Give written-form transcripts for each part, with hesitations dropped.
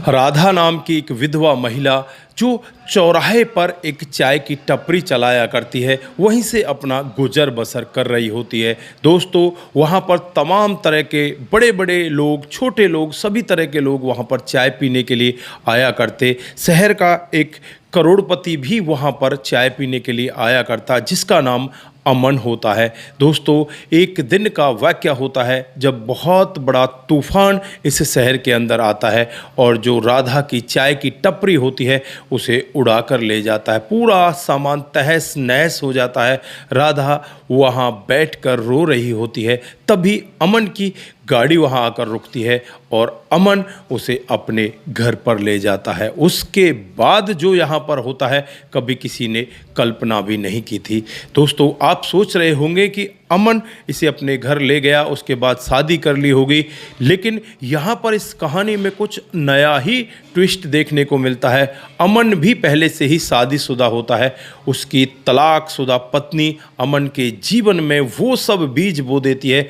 राधा नाम की एक विधवा महिला जो चौराहे पर एक चाय की टपरी चलाया करती है, वहीं से अपना गुजर बसर कर रही होती है। दोस्तों, वहाँ पर तमाम तरह के बड़े बड़े लोग, छोटे लोग, सभी तरह के लोग वहाँ पर चाय पीने के लिए आया करते। शहर का एक करोड़पति भी वहाँ पर चाय पीने के लिए आया करता, जिसका नाम अमन होता है। दोस्तों, एक दिन का वाक़या होता है जब बहुत बड़ा तूफ़ान इस शहर के अंदर आता है और जो राधा की चाय की टपरी होती है उसे उड़ा कर ले जाता है। पूरा सामान तहस नहस हो जाता है। राधा वहाँ बैठकर रो रही होती है, तभी अमन की गाड़ी वहाँ आकर रुकती है और अमन उसे अपने घर पर ले जाता है। उसके बाद जो यहाँ पर होता है, कभी किसी ने कल्पना भी नहीं की थी। दोस्तों, आप सोच रहे होंगे कि अमन इसे अपने घर ले गया, उसके बाद शादी कर ली होगी, लेकिन यहाँ पर इस कहानी में कुछ नया ही ट्विस्ट देखने को मिलता है। अमन भी पहले से ही शादीशुदा होता है। उसकी तलाकशुदा पत्नी अमन के जीवन में वो सब बीज बो देती है,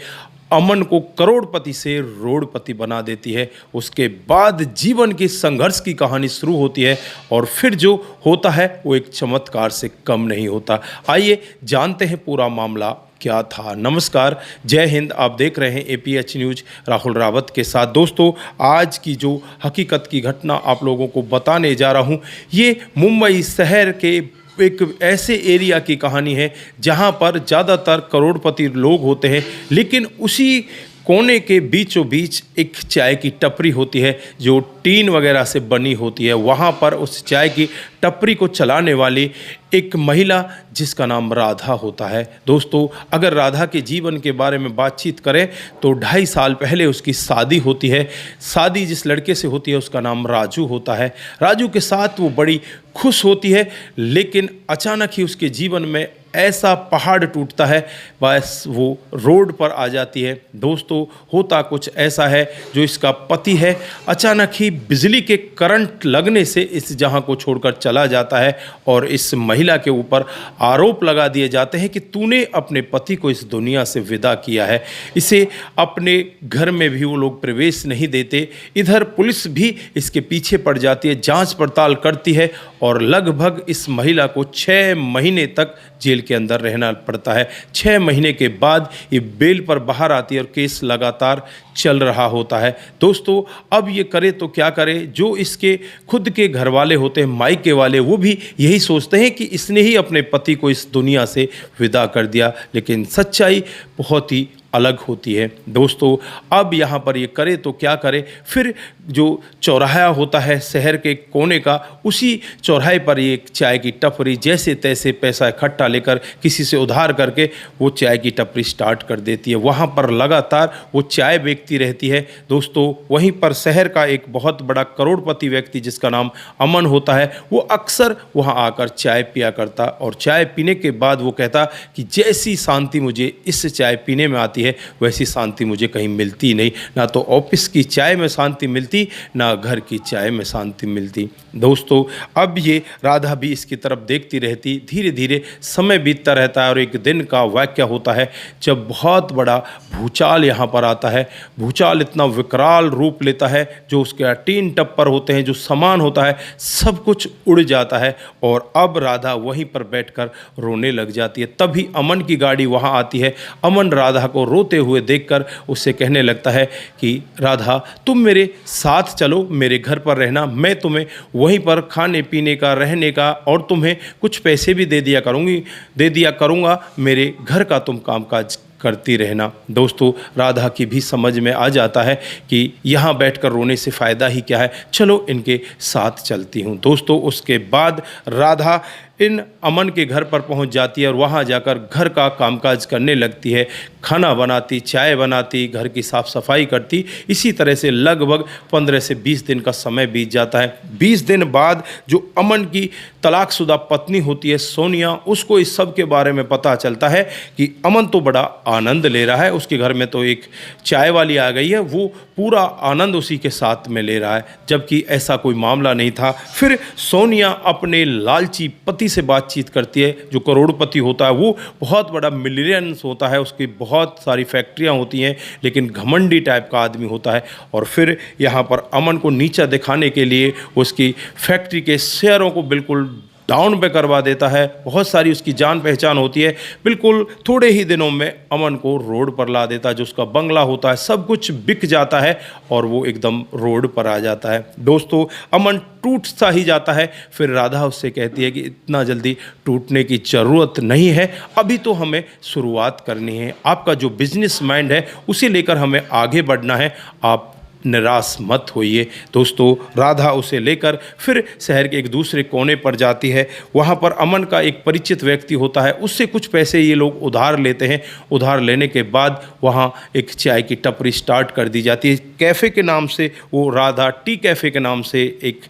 अमन को करोड़पति से रोड़पति बना देती है। उसके बाद जीवन के संघर्ष की कहानी शुरू होती है और फिर जो होता है वो एक चमत्कार से कम नहीं होता। आइए जानते हैं पूरा मामला क्या था। नमस्कार, जय हिंद। आप देख रहे हैं APH न्यूज़ राहुल रावत के साथ। दोस्तों, आज की जो हकीकत की घटना आप लोगों को बताने जा रहा हूँ, ये मुंबई शहर के एक ऐसे एरिया की कहानी है जहां पर ज़्यादातर करोड़पति लोग होते हैं, लेकिन उसी कोने के बीचों बीच एक चाय की टपरी होती है जो टीन वगैरह से बनी होती है। वहाँ पर उस चाय की टपरी को चलाने वाली एक महिला जिसका नाम राधा होता है। दोस्तों, अगर राधा के जीवन के बारे में बातचीत करें तो 2.5 साल पहले उसकी शादी होती है। शादी जिस लड़के से होती है उसका नाम राजू होता है। राजू के साथ वो बड़ी खुश होती है, लेकिन अचानक ही उसके जीवन में ऐसा पहाड़ टूटता है, बस वो रोड पर आ जाती है। दोस्तों, होता कुछ ऐसा है, जो इसका पति है अचानक ही बिजली के करंट लगने से इस जहां को छोड़कर चला जाता है और इस महिला के ऊपर आरोप लगा दिए जाते हैं कि तूने अपने पति को इस दुनिया से विदा किया है। इसे अपने घर में भी वो लोग प्रवेश नहीं देते। इधर पुलिस भी इसके पीछे पड़ जाती है, जांच पड़ताल करती है और लगभग इस महिला को 6 महीने तक जेल के अंदर रहना पड़ता है। 6 महीने के बाद ये बेल पर बाहर आती है और केस लगातार चल रहा होता है। दोस्तों, अब ये करे तो क्या करे, जो इसके खुद के घर वाले होते हैं, मायके वाले, वो भी यही सोचते हैं कि इसने ही अपने पति को इस दुनिया से विदा कर दिया, लेकिन सच्चाई बहुत ही अलग होती है। दोस्तों, अब यहाँ पर ये करे तो क्या करे, फिर जो चौराहा होता है शहर के कोने का, उसी चौराहे पर ये एक चाय की टपरी जैसे तैसे पैसा इकट्ठा लेकर किसी से उधार करके वो चाय की टपरी स्टार्ट कर देती है। वहाँ पर लगातार वो चाय बेचती रहती है। दोस्तों, वहीं पर शहर का एक बहुत बड़ा करोड़पति व्यक्ति जिसका नाम अमन होता है, वो अक्सर वहाँ आकर चाय पिया करता और चाय पीने के बाद वो कहता कि जैसी शांति मुझे इस चाय पीने में आती है वैसी शांति मुझे कहीं मिलती नहीं। ना तो ऑफिस की चाय में शांति मिलती, ना घर की चाय में शांति मिलती। दोस्तों, अब ये राधा भी इसकी तरफ देखती रहती। धीरे धीरे समय बीतता रहता है और एक दिन का वाक़या होता है जब बहुत बड़ा भूचाल यहाँ पर आता है। भूचाल इतना विकराल रूप लेता है, जो उसके टीन टप्पर होते हैं, जो सामान होता है, सब कुछ उड़ जाता है और अब राधा वहीं पर बैठकर रोने लग जाती है। तभी अमन की गाड़ी वहाँ आती है। अमन राधा को रोते हुए देखकर उससे कहने लगता है कि राधा, तुम मेरे साथ चलो, मेरे घर पर रहना, मैं तुम्हें वहीं पर खाने पीने का, रहने का और तुम्हें कुछ पैसे भी दे दिया करूँगा, मेरे घर का तुम कामकाज करती रहना। दोस्तों, राधा की भी समझ में आ जाता है कि यहाँ बैठकर रोने से फ़ायदा ही क्या है, चलो इनके साथ चलती हूँ। दोस्तों, उसके बाद राधा इन अमन के घर पर पहुंच जाती है और वहां जाकर घर का कामकाज करने लगती है। खाना बनाती, चाय बनाती, घर की साफ़ सफाई करती। इसी तरह से लगभग 15 से 20 दिन का समय बीत जाता है। 20 दिन बाद जो अमन की तलाकशुदा पत्नी होती है सोनिया, उसको इस सब के बारे में पता चलता है कि अमन तो बड़ा आनंद ले रहा है, उसके घर में तो एक चाय वाली आ गई है, वो पूरा आनंद उसी के साथ में ले रहा है, जबकि ऐसा कोई मामला नहीं था। फिर सोनिया अपने लालची पति पति से बातचीत करती है। जो करोड़पति होता है वो बहुत बड़ा मिलियंस होता है, उसकी बहुत सारी फैक्ट्रियाँ होती हैं, लेकिन घमंडी टाइप का आदमी होता है। और फिर यहाँ पर अमन को नीचा दिखाने के लिए उसकी फैक्ट्री के शेयरों को बिल्कुल डाउन पे करवा देता है। बहुत सारी उसकी जान पहचान होती है। बिल्कुल थोड़े ही दिनों में अमन को रोड पर ला देता है। जो उसका बंगला होता है सब कुछ बिक जाता है और वो एकदम रोड पर आ जाता है। दोस्तों, अमन टूट सा ही जाता है। फिर राधा उससे कहती है कि इतना जल्दी टूटने की ज़रूरत नहीं है, अभी तो हमें शुरुआत करनी है। आपका जो बिजनेस माइंड है उसे लेकर हमें आगे बढ़ना है, आप निराश मत होइए। दोस्तों, राधा उसे लेकर फिर शहर के एक दूसरे कोने पर जाती है। वहाँ पर अमन का एक परिचित व्यक्ति होता है, उससे कुछ पैसे ये लोग उधार लेते हैं। उधार लेने के बाद वहाँ एक चाय की टपरी स्टार्ट कर दी जाती है। कैफ़े के नाम से, वो राधा टी कैफ़े के नाम से एक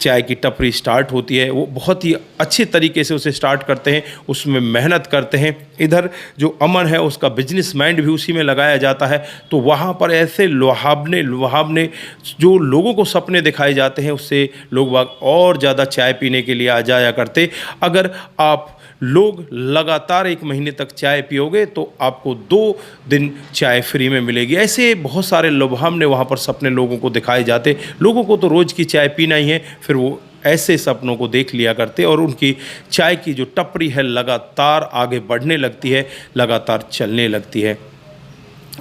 चाय की टपरी स्टार्ट होती है। वो बहुत ही अच्छे तरीके से उसे स्टार्ट करते हैं, उसमें मेहनत करते हैं। इधर जो अमन है उसका बिजनेस माइंड भी उसी में लगाया जाता है। तो वहाँ पर ऐसे लुभावने जो लोगों को सपने दिखाए जाते हैं, उससे लोग बाग और ज़्यादा चाय पीने के लिए आ जाया करते। अगर आप लोग लगातार 1 महीने तक चाय पियोगे तो आपको 2 दिन चाय फ्री में मिलेगी। ऐसे बहुत सारे लुभावने वहाँ पर सपने लोगों को दिखाए जाते। लोगों को तो रोज़ की चाय पीना ही है, फिर वो ऐसे सपनों को देख लिया करते और उनकी चाय की जो टपरी है लगातार आगे बढ़ने लगती है, लगातार चलने लगती है।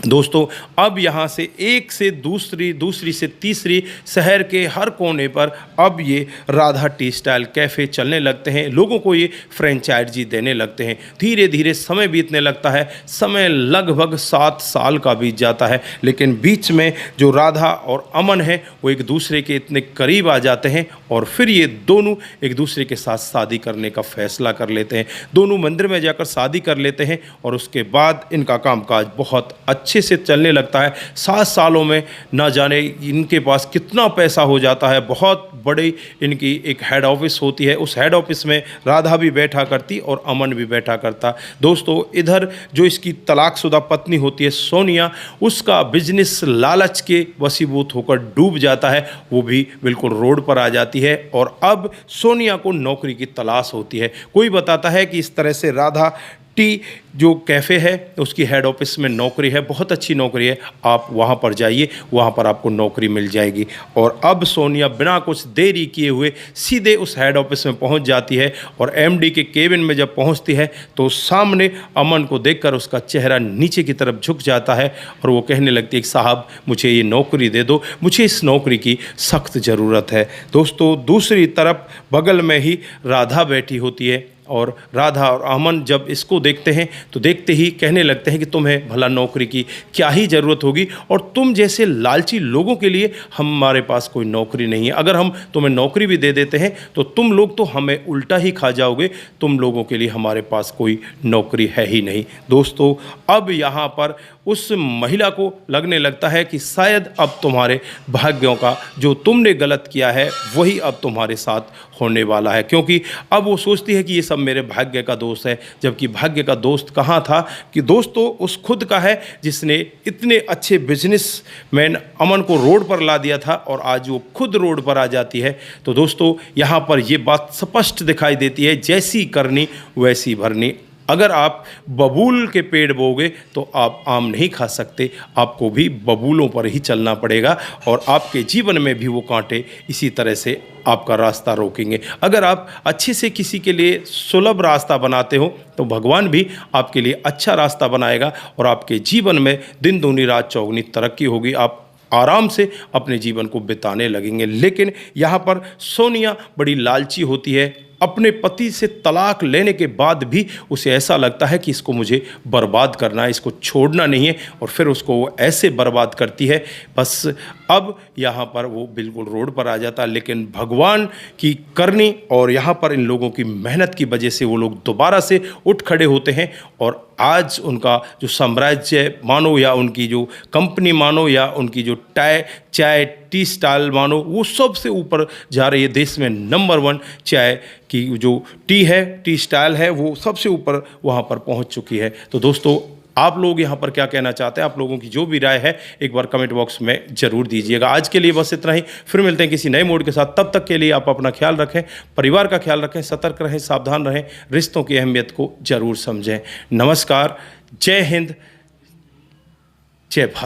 दोस्तों, अब यहाँ से एक से दूसरी से तीसरी शहर के हर कोने पर अब ये राधा टी स्टाइल कैफ़े चलने लगते हैं। लोगों को ये फ्रेंचाइजी देने लगते हैं। धीरे धीरे समय बीतने लगता है। समय लगभग 7 साल का बीत जाता है, लेकिन बीच में जो राधा और अमन है वो एक दूसरे के इतने करीब आ जाते हैं और फिर ये दोनों एक दूसरे के साथ शादी करने का फैसला कर लेते हैं। दोनों मंदिर में जाकर शादी कर लेते हैं और उसके बाद इनका कामकाज बहुत अच्छे से चलने लगता है। 7 सालों में ना जाने इनके पास कितना पैसा हो जाता है। बहुत बड़ी इनकी एक हेड ऑफिस होती है। उस हेड ऑफिस में राधा भी बैठा करती और अमन भी बैठा करता। दोस्तों, इधर जो इसकी तलाकशुदा पत्नी होती है सोनिया, उसका बिजनेस लालच के वशीभूत होकर डूब जाता है। वो भी बिल्कुल रोड पर आ जाती है और अब सोनिया को नौकरी की तलाश होती है। कोई बताता है कि इस तरह से राधा टी जो कैफ़े है उसकी हेड ऑफिस में नौकरी है, बहुत अच्छी नौकरी है, आप वहाँ पर जाइए, वहाँ पर आपको नौकरी मिल जाएगी। और अब सोनिया बिना कुछ देरी किए हुए सीधे उस हेड ऑफिस में पहुँच जाती है और एमडी के केबिन में जब पहुँचती है तो सामने अमन को देखकर उसका चेहरा नीचे की तरफ झुक जाता है और वो कहने लगती है कि साहब, मुझे ये नौकरी दे दो, मुझे इस नौकरी की सख्त ज़रूरत है। दोस्तों, दूसरी तरफ बगल में ही राधा बैठी होती है और राधा और अमन जब इसको देखते हैं तो देखते ही कहने लगते हैं कि तुम्हें भला नौकरी की क्या ही ज़रूरत होगी और तुम जैसे लालची लोगों के लिए हमारे पास कोई नौकरी नहीं है। अगर हम तुम्हें नौकरी भी दे देते हैं तो तुम लोग तो हमें उल्टा ही खा जाओगे। तुम लोगों के लिए हमारे पास कोई नौकरी है ही नहीं। दोस्तों, अब यहाँ पर उस महिला को लगने लगता है कि शायद अब तुम्हारे भाग्यों का जो तुमने गलत किया है वही अब तुम्हारे साथ होने वाला है, क्योंकि अब वो सोचती है कि ये सब मेरे भाग्य का दोष है। जबकि भाग्य का दोस्त कहाँ था कि दोस्तों उस खुद का है जिसने इतने अच्छे बिजनेसमैन अमन को रोड पर ला दिया था और आज वो खुद रोड पर आ जाती है। तो दोस्तों, यहाँ पर ये बात स्पष्ट दिखाई देती है, जैसी करनी वैसी भरनी। अगर आप बबूल के पेड़ बोगे तो आप आम नहीं खा सकते, आपको भी बबूलों पर ही चलना पड़ेगा और आपके जीवन में भी वो कांटे इसी तरह से आपका रास्ता रोकेंगे। अगर आप अच्छे से किसी के लिए सुलभ रास्ता बनाते हो तो भगवान भी आपके लिए अच्छा रास्ता बनाएगा और आपके जीवन में दिन दूनी रात चौगुनी तरक्की होगी। आप आराम से अपने जीवन को बिताने लगेंगे। लेकिन यहाँ पर सोनिया बड़ी लालची होती है। अपने पति से तलाक लेने के बाद भी उसे ऐसा लगता है कि इसको मुझे बर्बाद करना है, इसको छोड़ना नहीं है और फिर उसको वो ऐसे बर्बाद करती है। बस अब यहाँ पर वो बिल्कुल रोड पर आ जाता है। लेकिन भगवान की करनी और यहाँ पर इन लोगों की मेहनत की वजह से वो लोग दोबारा से उठ खड़े होते हैं और आज उनका जो साम्राज्य मानो या उनकी जो कंपनी मानो या उनकी जो चाय टी स्टाइल मानो, वो सबसे ऊपर जा रही है। देश में नंबर 1 चाय की जो टी स्टाइल है वो सबसे ऊपर वहाँ पर पहुँच चुकी है। तो दोस्तों, आप लोग यहाँ पर क्या कहना चाहते हैं? आप लोगों की जो भी राय है एक बार कमेंट बॉक्स में ज़रूर दीजिएगा। आज के लिए बस इतना ही, फिर मिलते हैं किसी नए मोड के साथ। तब तक के लिए आप अपना ख्याल रखें, परिवार का ख्याल रखें, सतर्क रहें, सावधान रहें, रिश्तों की अहमियत को ज़रूर समझें। नमस्कार, जय हिंद, जय भारत।